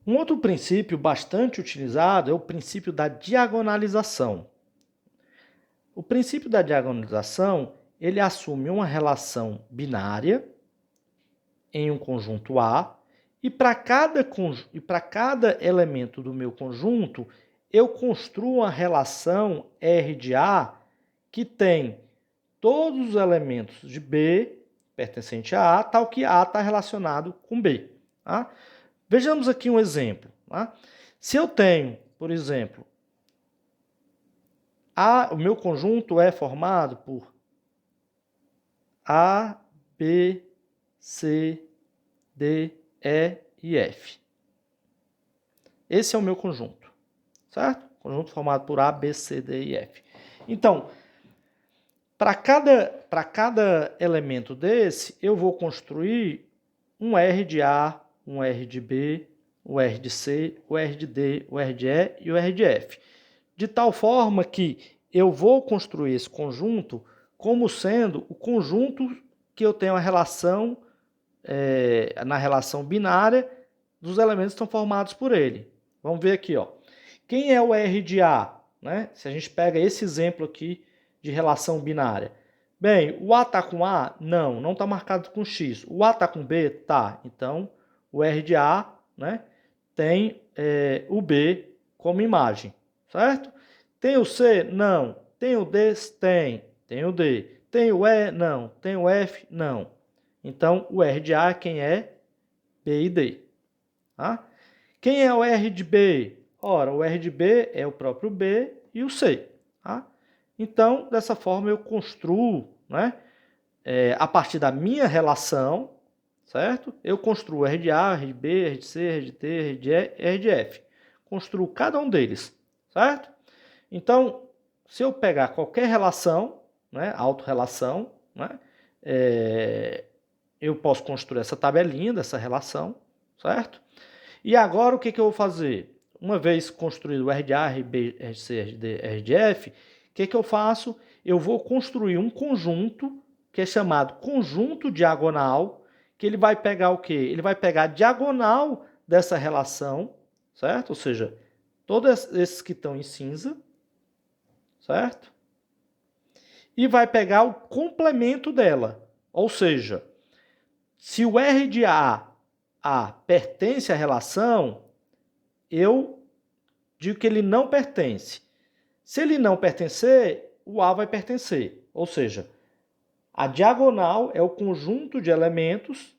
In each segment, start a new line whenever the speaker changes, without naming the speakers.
Um outro princípio bastante utilizado é o princípio da diagonalização. O princípio da diagonalização, ele assume uma relação binária em um conjunto A, e para cada elemento do meu conjunto, eu construo uma relação R de A que tem todos os elementos de B pertencente a A, tal que A está relacionado com B. Tá? Vejamos aqui um exemplo. Tá? Se eu tenho, por exemplo, o meu conjunto é formado por A, B, C, D, E e F. Esse é o meu conjunto, certo? Conjunto formado por A, B, C, D e F. Então, para cada elemento desse, eu vou construir um R de A, um R de B, o R de C, o R de D, o R de E e o R de F. De tal forma que eu vou construir esse conjunto como sendo o conjunto que eu tenho a relação, na relação binária dos elementos que estão formados por ele. Vamos ver aqui, ó. Quem é o R de A? Né? Se a gente pega esse exemplo aqui de relação binária. Bem, o A está com A? Não, não está marcado com X. O A está com B? Tá. Então, o R de A, né, tem o B como imagem, certo? Tem o C? Não. Tem o D? Tem. Tem o D. Tem o E? Não. Tem o F? Não. Então, o R de A quem é? B e D. Tá? Quem é o R de B? Ora, o R de B é o próprio B e o C. Tá? Então, dessa forma, eu construo, né, a partir da minha relação, certo? Eu construo R de A, R de B, R de C, R de T, R de E, R de F. Construo cada um deles, certo? Então, se eu pegar qualquer relação, né, autorrelação, né, eu posso construir essa tabelinha dessa relação, certo? E agora o que eu vou fazer? Uma vez construído o R de A, R de B, R de C, R de D, R de F, o que eu faço? Eu vou construir um conjunto que é chamado conjunto diagonal, que ele vai pegar o quê? Ele vai pegar a diagonal dessa relação, certo? Ou seja, todos esses que estão em cinza, certo? E vai pegar o complemento dela. Ou seja, se o R de A pertence à relação, eu digo que ele não pertence. Se ele não pertencer, o A vai pertencer. Ou seja, a diagonal é o conjunto de elementos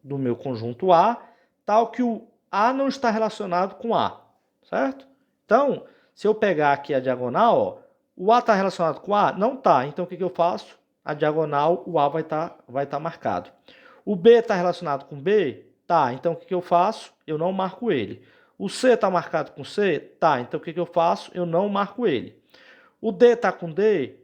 do meu conjunto A, tal que o A não está relacionado com A, certo? Então, se eu pegar aqui a diagonal, ó, o A está relacionado com A? Não está. Então, o que eu faço? A diagonal, o A vai tá marcado. O B está relacionado com B? Tá. Então, o que eu faço? Eu não marco ele. O C está marcado com C? Tá. Então, o que eu faço? Eu não marco ele. O D está com D?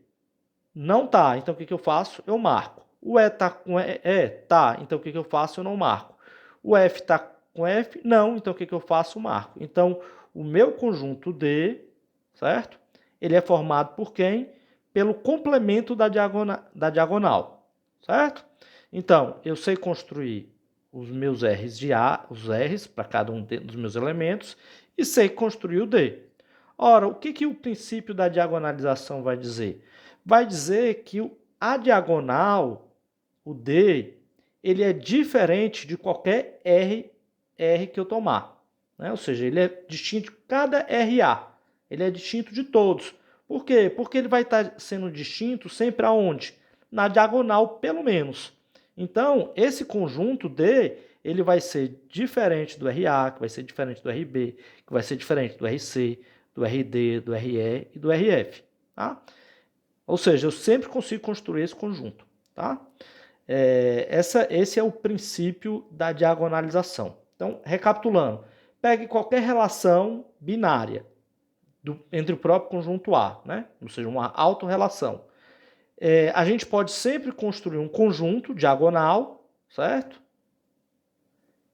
Não tá. Então, o que eu faço? Eu marco. O E está com E? Tá. Então, o que eu faço? Eu não marco. O F está com F? Não. Então, o que eu faço? Eu marco. Então, o meu conjunto D, certo? Ele é formado por quem? Pelo complemento da diagonal, certo? Então, eu sei construir os meus R's de A, os R's para cada um dos meus elementos, e sei construir o D. Ora, o que o princípio da diagonalização vai dizer? Vai dizer que a diagonal, o D, ele é diferente de qualquer R que eu tomar. Né? Ou seja, ele é distinto de cada RA. Ele é distinto de todos. Por quê? Porque ele vai estar sendo distinto sempre aonde? Na diagonal, pelo menos. Então, esse conjunto D, ele vai ser diferente do RA, que vai ser diferente do RB, que vai ser diferente do RC, do RD, do RE e do RF. Tá? Ou seja, eu sempre consigo construir esse conjunto. Tá? Esse é o princípio da diagonalização. Então, recapitulando, pegue qualquer relação binária entre o próprio conjunto A, né? Ou seja, uma autorrelação. A gente pode sempre construir um conjunto diagonal, certo?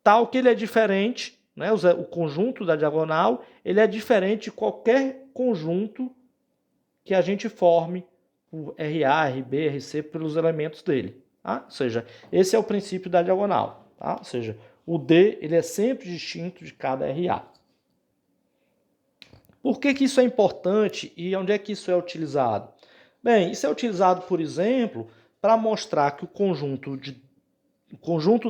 Tal que ele é diferente, né? O conjunto da diagonal, ele é diferente de qualquer conjunto que a gente forme por RA, RB, RC, pelos elementos dele. Tá? Ou seja, esse é o princípio da diagonal. Tá? Ou seja, O D ele é sempre distinto de cada RA. Por que isso é importante e onde é que isso é utilizado? Bem, isso é utilizado, por exemplo, para mostrar que o conjunto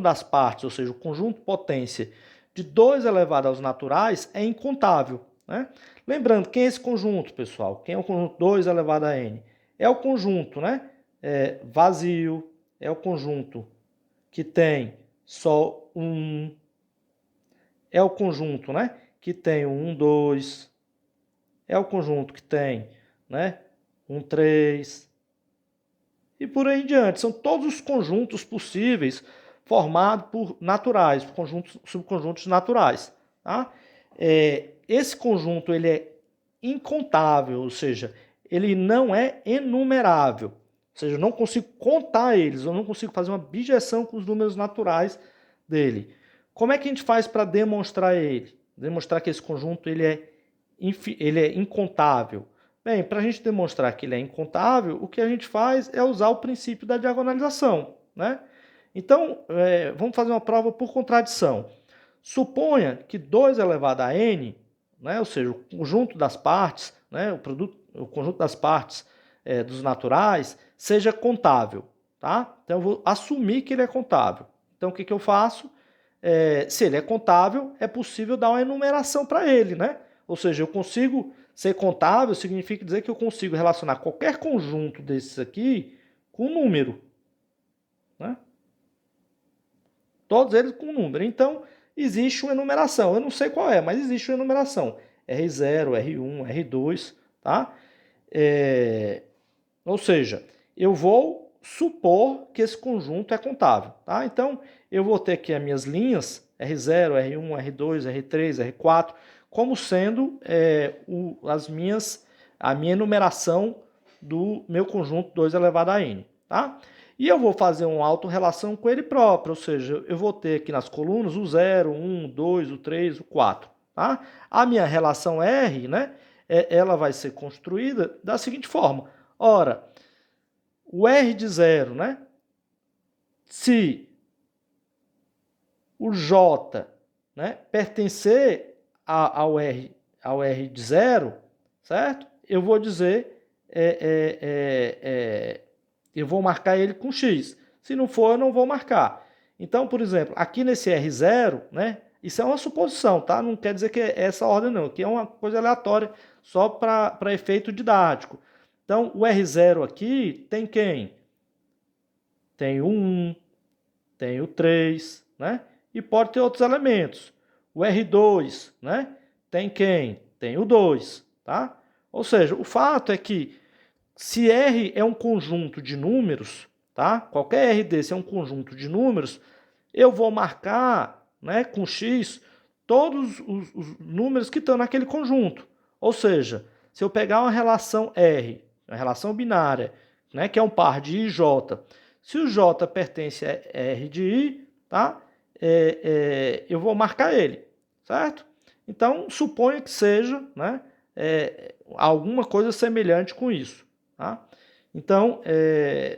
das partes, ou seja, o conjunto potência de 2 elevado aos naturais é incontável. Né? Lembrando, quem é esse conjunto, pessoal? Quem é o conjunto 2 elevado a n? É o conjunto, né? Vazio, é o conjunto que tem só um, é o conjunto, né? Que tem um 2, é o conjunto que tem, né? Um 3, e por aí em diante. São todos os conjuntos possíveis formados por naturais, por conjuntos, subconjuntos naturais. Tá? Esse conjunto ele é incontável, ou seja, ele não é enumerável. Ou seja, eu não consigo contar eles, eu não consigo fazer uma bijeção com os números naturais dele. Como é que a gente faz para demonstrar ele? Demonstrar que esse conjunto ele é incontável. Bem, para a gente demonstrar que ele é incontável, o que a gente faz é usar o princípio da diagonalização. Né? Então, vamos fazer uma prova por contradição. Suponha que 2 elevado a n, né, ou seja, o conjunto das partes, né, o conjunto das partes dos naturais, seja contável. Tá? Então, eu vou assumir que ele é contável. Então, o que eu faço? Se ele é contável, é possível dar uma enumeração para ele. Né? Ou seja, eu consigo ser contável, significa dizer que eu consigo relacionar qualquer conjunto desses aqui com um número. Né? Todos eles com um número. Então, existe uma enumeração. Eu não sei qual é, mas existe uma enumeração. R0, R1, R2, tá? Ou seja, eu vou supor que esse conjunto é contável, tá? Então, eu vou ter aqui as minhas linhas, R0, R1, R2, R3, R4, como sendo a minha enumeração do meu conjunto 2 elevado a n, tá? E eu vou fazer uma autorrelação com ele próprio, ou seja, eu vou ter aqui nas colunas o 0, 1, 2, o 3, o 4. Tá? A minha relação R, né, ela vai ser construída da seguinte forma. Ora, o R de 0, né, se o J, né, pertencer ao R de 0, certo? Eu vou dizer... eu vou marcar ele com X. Se não for, eu não vou marcar. Então, por exemplo, aqui nesse R0, né? Isso é uma suposição, tá? Não quer dizer que é essa ordem, não. Aqui é uma coisa aleatória, só para efeito didático. Então, o R0 aqui tem quem? Tem o 1, tem o 3, né? E pode ter outros elementos. O R2, né? Tem quem? Tem o 2, tá? Ou seja, o fato é que se R é um conjunto de números, tá? Qualquer R desse é um conjunto de números, eu vou marcar, né, com X todos os números que estão naquele conjunto. Ou seja, se eu pegar uma relação R, uma relação binária, né, que é um par de I e J, se o J pertence a R de I, tá? Eu vou marcar ele, certo? Então, suponha que seja, né, alguma coisa semelhante com isso. Tá? Então,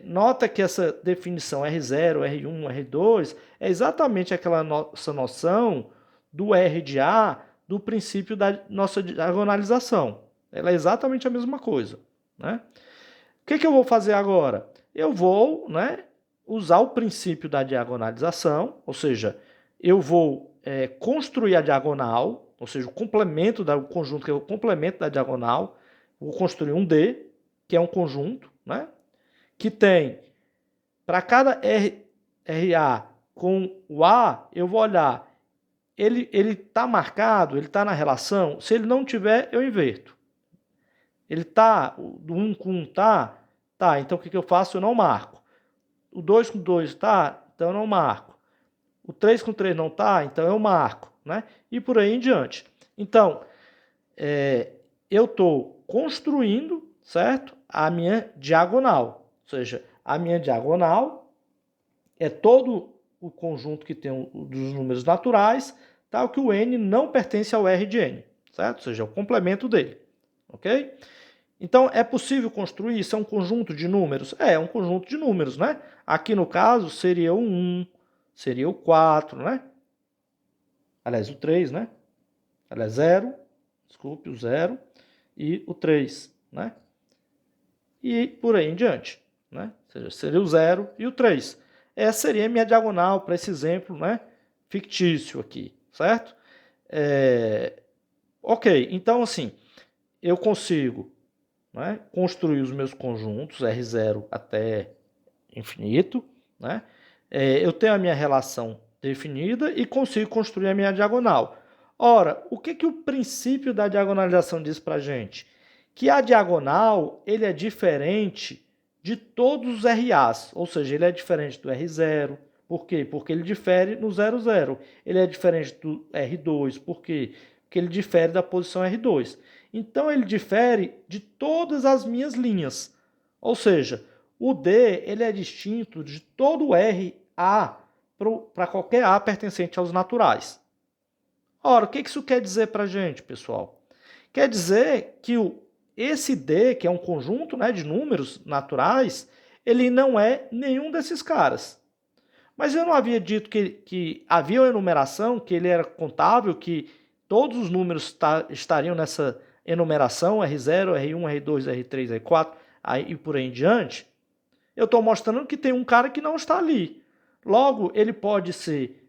nota que essa definição R0, R1, R2 é exatamente aquela nossa noção do R de A do princípio da nossa diagonalização. Ela é exatamente a mesma coisa. Né? O que eu vou fazer agora? Eu vou, né, usar o princípio da diagonalização, ou seja, eu vou construir a diagonal, ou seja, o complemento do conjunto, que é o complemento da diagonal, vou construir um D, que é um conjunto, né? Que tem, para cada RA com o A, eu vou olhar, ele está marcado, ele está na relação, se ele não tiver, eu inverto. Ele está, do 1 com 1 tá, então o que eu faço? Eu não marco. O 2 com 2 tá, então eu não marco. O 3 com 3 não tá, então eu marco, né? E por aí em diante. Então, eu estou construindo, certo? A minha diagonal. Ou seja, a minha diagonal é todo o conjunto que tem dos números naturais, tal que o n não pertence ao R de n, certo? Ou seja, é o complemento dele, ok? Então, é possível construir isso? É um conjunto de números? É um conjunto de números, né? Aqui no caso, seria o 1, seria o 4, né? aliás, o 3, né? Aliás, 0, desculpe, o 0 e o 3, né? E por aí em diante, né? Ou seja, seria o 0 e o 3. Essa seria a minha diagonal para esse exemplo, né? Fictício aqui, certo? Ok, então assim, eu consigo, né, construir os meus conjuntos R0 até infinito, né? Eu tenho a minha relação definida e consigo construir a minha diagonal. Ora, o que o princípio da diagonalização diz para a gente? Que a diagonal ele é diferente de todos os RAs, ou seja, ele é diferente do R0. Por quê? Porque ele difere no 0, 0. Ele é diferente do R2. Por quê? Porque ele difere da posição R2. Então, ele difere de todas as minhas linhas. Ou seja, o D ele é distinto de todo o RA para qualquer A pertencente aos naturais. Ora, o que isso quer dizer para a gente, pessoal? Quer dizer que esse D, que é um conjunto, né, de números naturais, ele não é nenhum desses caras. Mas eu não havia dito que havia uma enumeração, que ele era contável, que todos os números estariam nessa enumeração, R0, R1, R2, R3, R4, aí, e por aí em diante? Eu estou mostrando que tem um cara que não está ali. Logo, ele pode ser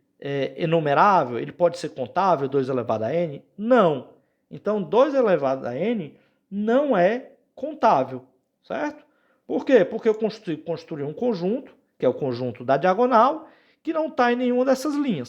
enumerável, ele pode ser contável, 2 elevado a n? Não. Então, 2 elevado a n não é contável, certo? Por quê? Porque eu construí um conjunto, que é o conjunto da diagonal, que não está em nenhuma dessas linhas.